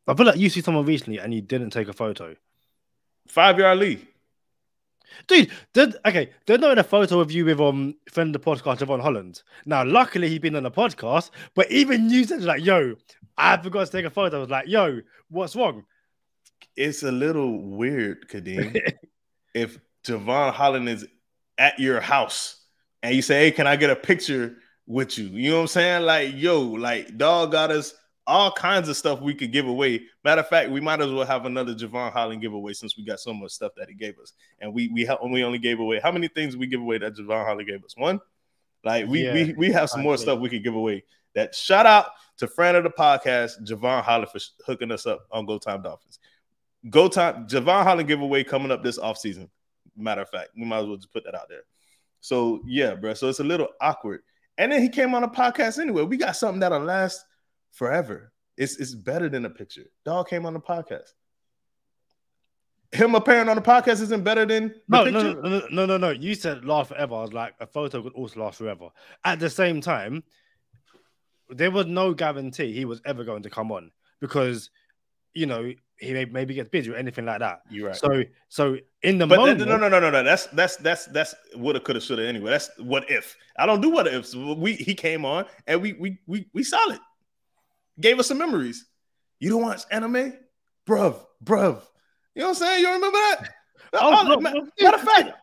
I feel like you see someone recently and you didn't take a photo. 5-yard lead. Dude, they're not in a photo of you with friend of the podcast, Javon Holland. Now, luckily, he's been on the podcast, but even you said, like, yo, I forgot to take a photo. I was like, yo, what's wrong? It's a little weird, Kadeem. If Javon Holland is at your house and you say, hey, can I get a picture with you? You know what I'm saying? Like, yo, like, dog got us all kinds of stuff we could give away. Matter of fact, we might as well have another Javon Holland giveaway since we got so much stuff that he gave us. And we only gave away, how many things did we give away that Javon Holland gave us? One? Like, we have some more stuff we could give away. That shout out to friend of the podcast, Javon Holland, for hooking us up on Go Time Dolphins. Go Time, Javon Holland giveaway coming up this offseason. Matter of fact, we might as well just put that out there. So, yeah, bro. So it's a little awkward. And then he came on a podcast anyway. We got something that'll last forever. It's better than a picture. Dog came on the podcast. Him appearing on the podcast isn't better than the picture? No. You said last forever. I was like, a photo could also last forever. At the same time, there was no guarantee he was ever going to come on because, he maybe gets busy or anything like that. You're right. So in the moment, no. That's woulda, coulda, shoulda. Anyway, that's what if. I don't do what ifs. He came on and we solid. Gave us some memories. You don't watch anime, bruv. You know what I'm saying? You remember that?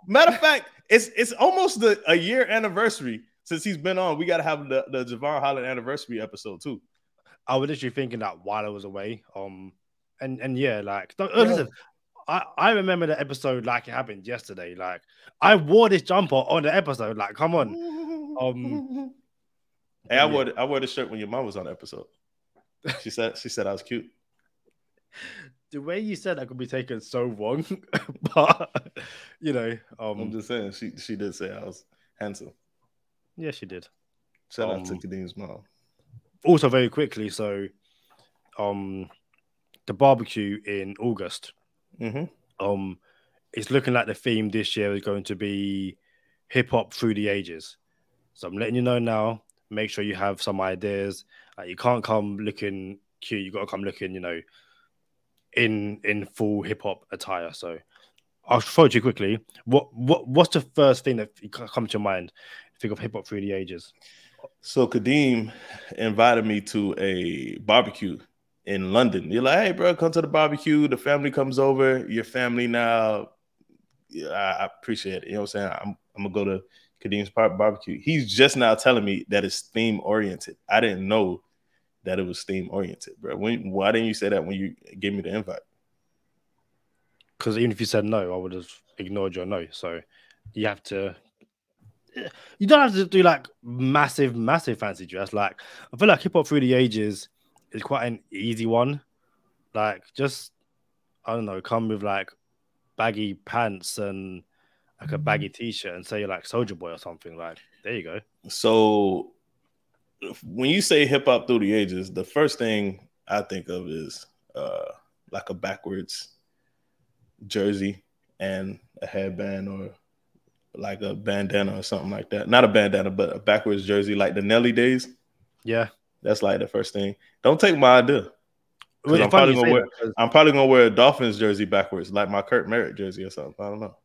Matter of fact, it's almost a year anniversary since he's been on. We got to have the Javon Holland anniversary episode too. I was literally thinking that while I was away. And yeah, like, listen, I remember the episode like it happened yesterday. Like, I wore this jumper on the episode. Like, come on. Hey, I wore this shirt when your mom was on the episode. She said I was cute. The way you said that could be taken so wrong, but I'm just saying she did say I was handsome. Yeah, she did. Shout out to Kadeem's mom. Also, very quickly, so the barbecue in August. Mm-hmm. It's looking like the theme this year is going to be hip hop through the ages. So I'm letting you know now. Make sure you have some ideas. You can't come looking cute. You got to come looking, in full hip hop attire. So I'll throw it to you quickly. What's the first thing that comes to your mind? Think of hip hop through the ages. So Kadeem invited me to a barbecue in London. You're like, hey, bro, come to the barbecue. The family comes over. Your family now. Yeah, I appreciate it. You know what I'm saying? I'm going to go to Kadeem's barbecue. He's just now telling me that it's theme-oriented. I didn't know that it was theme-oriented, bro. Why didn't you say that when you gave me the invite? Because even if you said no, I would have ignored your no. So you have to you don't have to do like massive fancy dress. Like I feel like hip hop through the ages is quite an easy one. Like just I don't know, come with like baggy pants and like a baggy t-shirt and say you're like Soldier Boy or something. Like there you go. So when you say hip hop through the ages, the first thing I think of is like a backwards jersey and a headband or like a bandana or something like that. Not a bandana, but a backwards jersey like the Nelly days. Yeah. That's like the first thing. Don't take my idea. Well, I'm probably gonna wear a Dolphins jersey backwards, like my Kurt Merritt jersey or something. I don't know.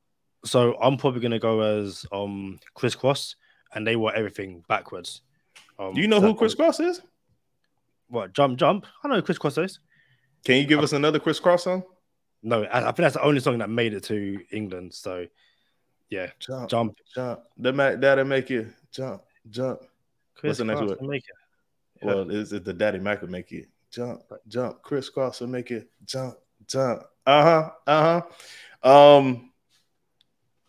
So I'm probably gonna go as Crisscross, and they wore everything backwards. Do you know who Crisscross is? What jump? I know who Crisscross is. Can you give us another Crisscross song? No, I think that's the only song that made it to England. So yeah, jump. That'll make you jump. What's the next word? Make it. Yeah. Well, is it the Daddy Mac will make you jump? Crisscross will make you jump.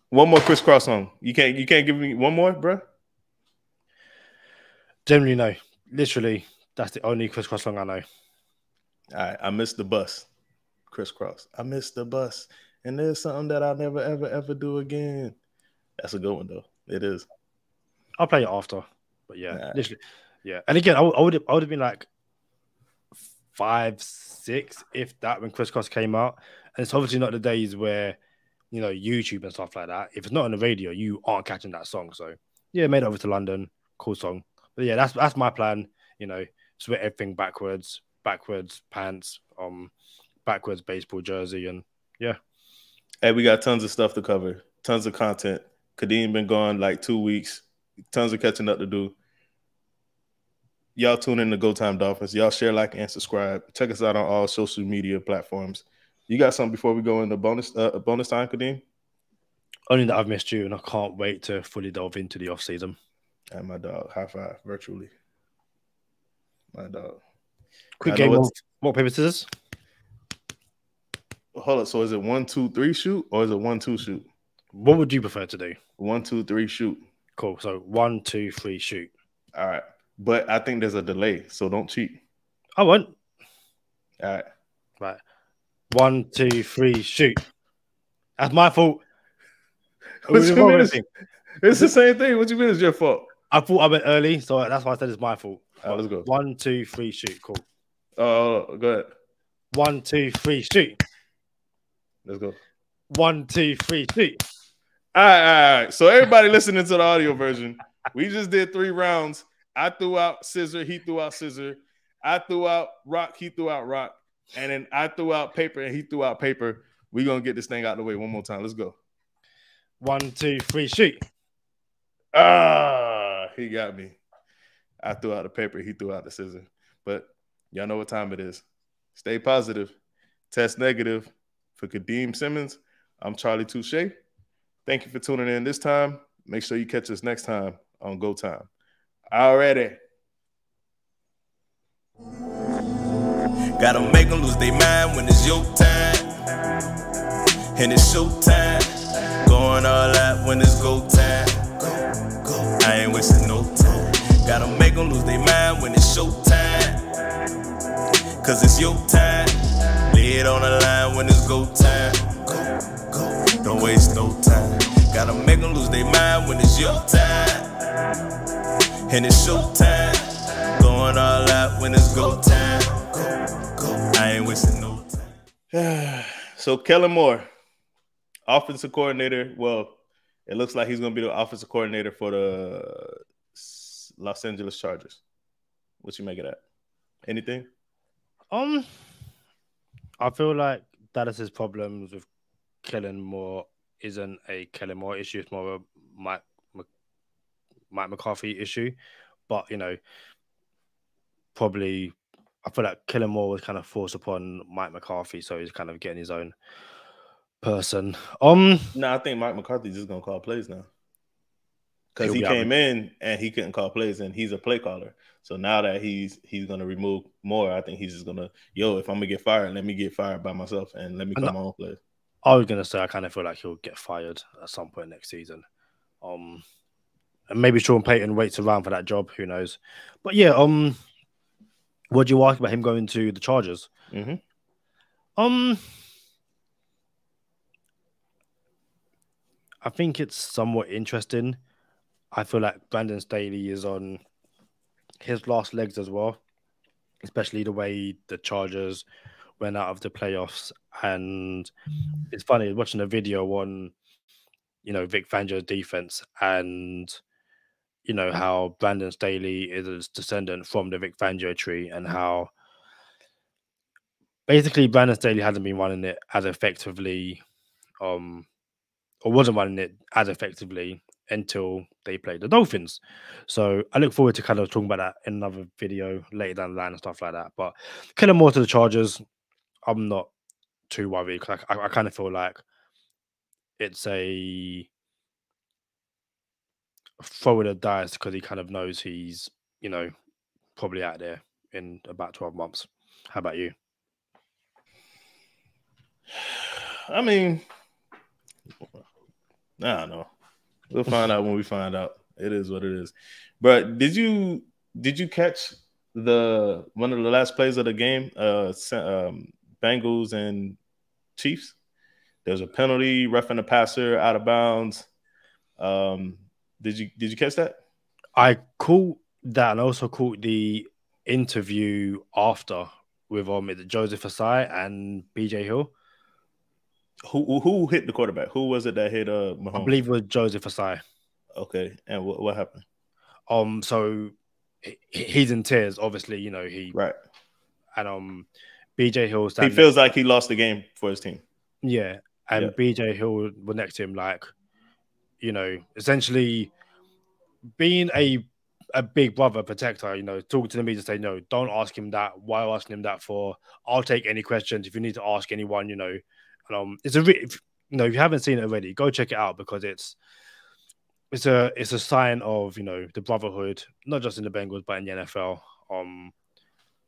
One more Crisscross song. You can't give me one more, bro? Generally, no. Literally, that's the only Crisscross song I know. All right, I missed the bus. Crisscross. I missed the bus. And there's something that I'll never, ever do again. That's a good one, though. It is. I'll play it after. But yeah, literally. Yeah. And again, I would have been like 5, 6, if that, when Crisscross came out. And it's obviously not the days where, you know, YouTube and stuff like that. If it's not on the radio, you aren't catching that song. So yeah, made it over to London. Cool song. But yeah, that's my plan. You know, just wear everything backwards pants, backwards baseball jersey, and yeah. Hey, we got tons of stuff to cover, tons of content. Kadeem been gone like 2 weeks, tons of catching up to do. Y'all tune in to Go Time Dolphins. Y'all share, like, and subscribe. Check us out on all social media platforms. You got something before we go into bonus time, Kadeem? Only that I've missed you, and I can't wait to fully delve into the off season. And my dog, high five virtually. My dog. Quick game of rock, paper, scissors. Hold up. So is it 1, 2, 3 shoot, or is it 1, 2 shoot? What would you prefer to do? 1, 2, 3 shoot. Cool. So 1, 2, 3 shoot. All right. But I think there's a delay, so don't cheat. I won't. All right. Right. 1, 2, 3 shoot. That's my fault. It's the same thing. What you mean it's your fault? I thought I went early, so that's why I said it's my fault. All right, let's go. 1, 2, 3 shoot. Cool. Oh, go ahead. 1, 2, 3 shoot. Let's go. 1, 2, 3 shoot. All right. So everybody listening to the audio version, we just did 3 rounds. I threw out scissor, he threw out scissor. I threw out rock, he threw out rock. And then I threw out paper and he threw out paper. We're going to get this thing out of the way one more time. Let's go. 1, 2, 3 shoot. He got me. I threw out the paper, he threw out the scissor. But y'all know what time it is. Stay positive. Test negative. For Kadeem Simmons, I'm Charlie Touche. Thank you for tuning in this time. Make sure you catch us next time on Go Time. Already. Gotta make them lose their mind when it's your time. And it's show time. Going all out when it's go time. I ain't wasting no time. Gotta make them lose their mind when it's show time. Cause it's your time. Lay it on the line when it's go time. Don't waste no time. Gotta make them lose their mind when it's your time. And it's show time. Going all out when it's go time. I ain't wasting no time. So Kellen Moore, offensive coordinator. Well, it looks like he's going to be the offensive coordinator for the Los Angeles Chargers. What you make of that? Anything? I feel like Dallas's problems with Kellen Moore isn't a Kellen Moore issue. It's more of a Mike McCarthy issue. But, you know, probably I feel like Kellen Moore was kind of forced upon Mike McCarthy, so he's kind of getting his own person. No, I think Mike McCarthy's just going to call plays now. Because he came in and he couldn't call plays, and he's a play caller. So now that he's going to remove more, I think he's just going to, if I'm going to get fired, let me get fired by myself and let me call my own plays. I was going to say I kind of feel like he'll get fired at some point next season. And maybe Sean Payton waits around for that job. Who knows? But yeah, what do you ask about him going to the Chargers? I think it's somewhat interesting. I feel like Brandon Staley is on his last legs as well, especially the way the Chargers went out of the playoffs. And it's funny watching a video on, Vic Fangio's defense and, how Brandon Staley is a descendant from the Vic Fangio tree and how basically Brandon Staley hasn't been running it as effectively, or wasn't running it as effectively until they played the Dolphins. So I look forward to kind of talking about that in another video later down the line and stuff like that. But kind of more to the Chargers, I'm not too worried because I kind of feel like it's a throw of the dice because he kind of knows he's, probably out there in about 12 months. How about you? I mean, I don't know. We'll find out when we find out. It is what it is. But did you catch one of the last plays of the game? Bengals and Chiefs. There's a penalty, roughing the passer, out of bounds. Did you catch that? I caught that, and I also caught the interview after with Joseph Asai and BJ Hill. Who hit the quarterback? Who was it that hit Mahomes? I believe it was Joseph Asai. Okay, and what happened? So he's in tears. Obviously, he right. And BJ Hill. He feels like he lost the game for his team. Yeah, and BJ Hill was next to him, like, essentially being a big brother protector. Talking to the media, say no, don't ask him that. Why are you asking him that for? I'll take any questions if you need to ask anyone. It's if you haven't seen it already, go check it out because it's a sign of the brotherhood, not just in the Bengals but in the NFL.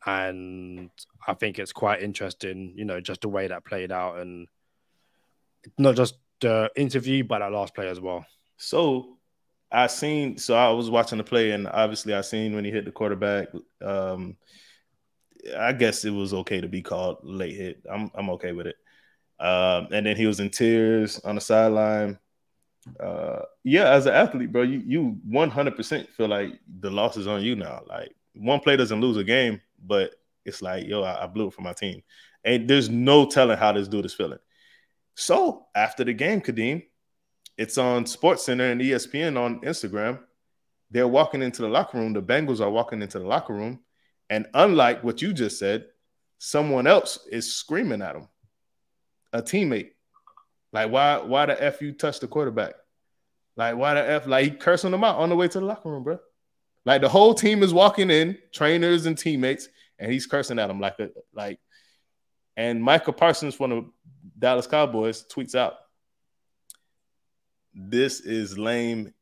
And I think it's quite interesting, just the way that played out, and not just the interview but that last play as well. So I was watching the play, and obviously I seen when he hit the quarterback. I guess it was okay to be called late hit. I'm okay with it. And then he was in tears on the sideline. As an athlete, bro, you 100% feel like the loss is on you now. Like, one play doesn't lose a game, but it's like, yo, I blew it for my team. And there's no telling how this dude is feeling. So after the game, Kadeem, it's on SportsCenter and ESPN on Instagram. They're walking into the locker room. The Bengals are walking into the locker room. And unlike what you just said, someone else is screaming at him. A teammate. Like, why the F you touch the quarterback? Like, why the F? Like, he cursing them out on the way to the locker room, bro. Like, the whole team is walking in, trainers and teammates, and he's cursing at them like. And Michael Parsons from the Dallas Cowboys tweets out, "This is lame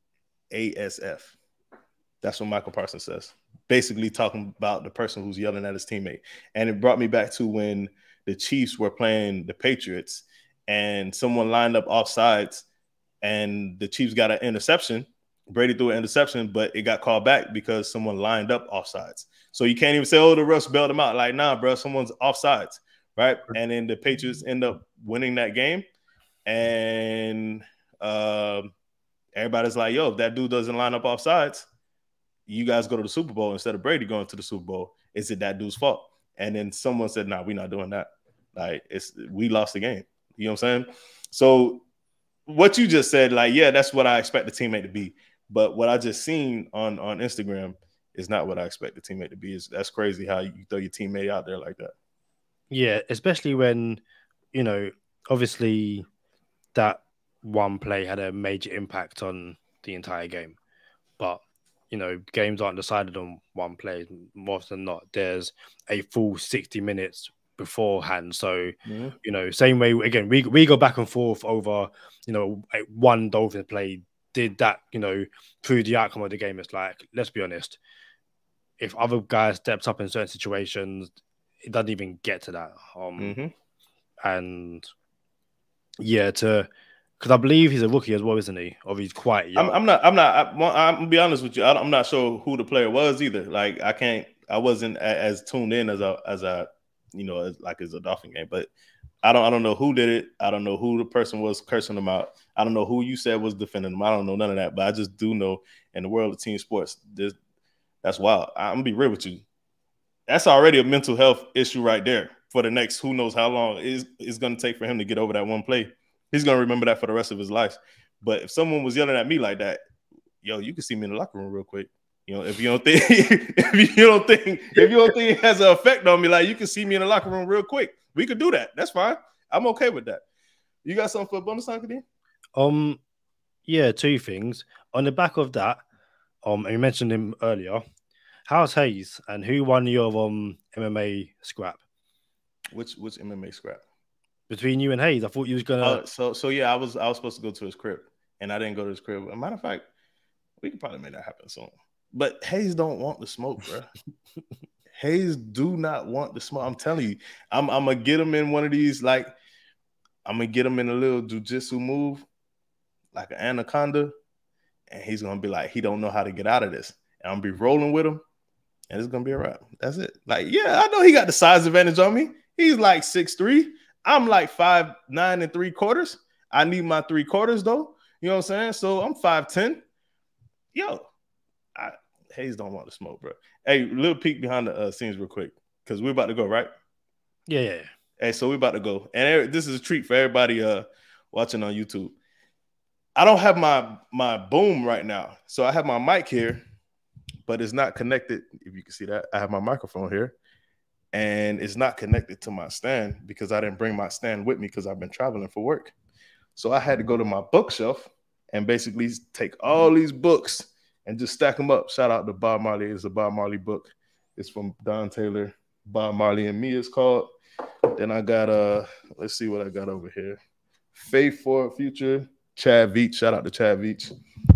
ASF." That's what Michael Parsons says. Basically talking about the person who's yelling at his teammate. And it brought me back to when the Chiefs were playing the Patriots and someone lined up offsides and the Chiefs got an interception. Brady threw an interception, but it got called back because someone lined up offsides. So you can't even say, oh, the refs bailed them out. Like, nah, bro, someone's offsides, right? And then the Patriots end up winning that game. And everybody's like, yo, if that dude doesn't line up offsides, you guys go to the Super Bowl instead of Brady going to the Super Bowl. Is it that dude's fault? And then someone said, nah, we're not doing that. Like, we lost the game. You know what I'm saying? So what you just said, like, yeah, that's what I expect the teammate to be. But what I just seen on Instagram is not what I expect the teammate to be. That's crazy how you throw your teammate out there like that. Yeah, especially when, obviously that one play had a major impact on the entire game. But, games aren't decided on one play. More often than not, there's a full 60 minutes beforehand. So, same way, again, we go back and forth over, one Dolphins play. Did that, prove the outcome of the game? It's like, let's be honest, if other guys steps up in certain situations, it doesn't even get to that. And yeah, to Because I believe he's a rookie as well, isn't he? Or he's quite young. I'm gonna be honest with you. I'm not sure who the player was either. Like I wasn't as tuned in as a Dolphin game. But I don't know who did it. I don't know who the person was cursing him out. I don't know who you said was defending him. I don't know none of that. But I just do know in the world of team sports, that's wild. I'm gonna be real with you. That's already a mental health issue right there for the next who knows how long it's going to take for him to get over that one play. He's going to remember that for the rest of his life. But if someone was yelling at me like that, yo, you can see me in the locker room real quick. You know, if you don't think it has an effect on me, like you can see me in the locker room real quick. We could do that. That's fine. I'm okay with that. You got something for a bonus time, Kadeem? Yeah, two things. On the back of that, and you mentioned him earlier. How's Hayes and who won your MMA scrap? Which MMA scrap? Between you and Hayes, I thought you was gonna. So yeah, I was supposed to go to his crib, and I didn't go to his crib. As a matter of fact, we could probably make that happen soon. But Hayes don't want the smoke, bro. Hayes do not want the smoke. I'm telling you, I'm gonna get him in one of these. Like I'm gonna get him in a little jujitsu move, like an anaconda, and he's gonna be like, he don't know how to get out of this. And I'm gonna be rolling with him. And it's gonna be a wrap. That's it. Like, yeah, I know he got the size advantage on me. He's like 6'3". I'm like 5'9"3/4. I need my 3/4 though. You know what I'm saying? So I'm 5'10". Yo, Hayes don't want to smoke, bro. Hey, little peek behind the scenes real quick, because we're about to go, right? Yeah. Hey, so we're about to go, and this is a treat for everybody watching on YouTube. I don't have my boom right now, so I have my mic here. But it's not connected. If you can see that, I have my microphone here, and it's not connected to my stand because I didn't bring my stand with me because I've been traveling for work. So I had to go to my bookshelf and basically take all these books and just stack them up. Shout out to Bob Marley. It's a Bob Marley book. It's from Don Taylor. Bob Marley and Me is called. Then I got let's see what I got over here. Faith for Future, Chad Veach. Shout out to Chad Veach.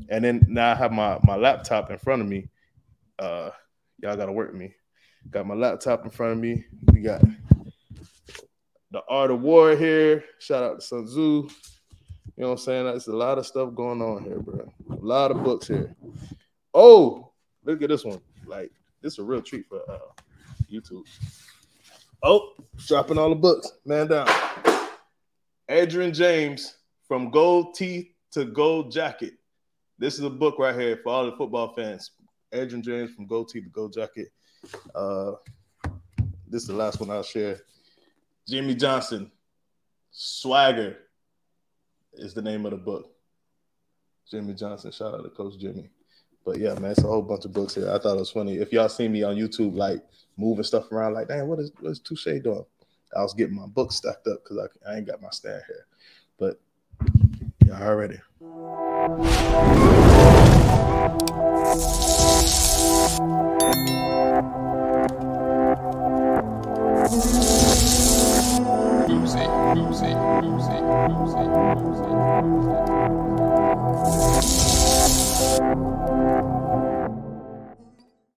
And then now I have my laptop in front of me. Y'all gotta work with me. Got my laptop in front of me. We got The Art of War here. Shout out to Sun Tzu. You know what I'm saying? There's a lot of stuff going on here, bro. A lot of books here. Oh, look at this one. Like, this is a real treat for YouTube. Oh, dropping all the books. Man down. Adrian James, From Gold Teeth to Gold Jacket. This is a book right here for all the football fans. Adrian James, From Gold Teeth to Gold Jacket. This is the last one I'll share. Jimmy Johnson, Swagger is the name of the book. Jimmy Johnson, shout out to Coach Jimmy. But yeah, man, it's a whole bunch of books here. I thought it was funny. If y'all see me on YouTube, like moving stuff around, like, damn, what is Touche doing? I was getting my books stacked up because I ain't got my stand here. But y'all already. Music.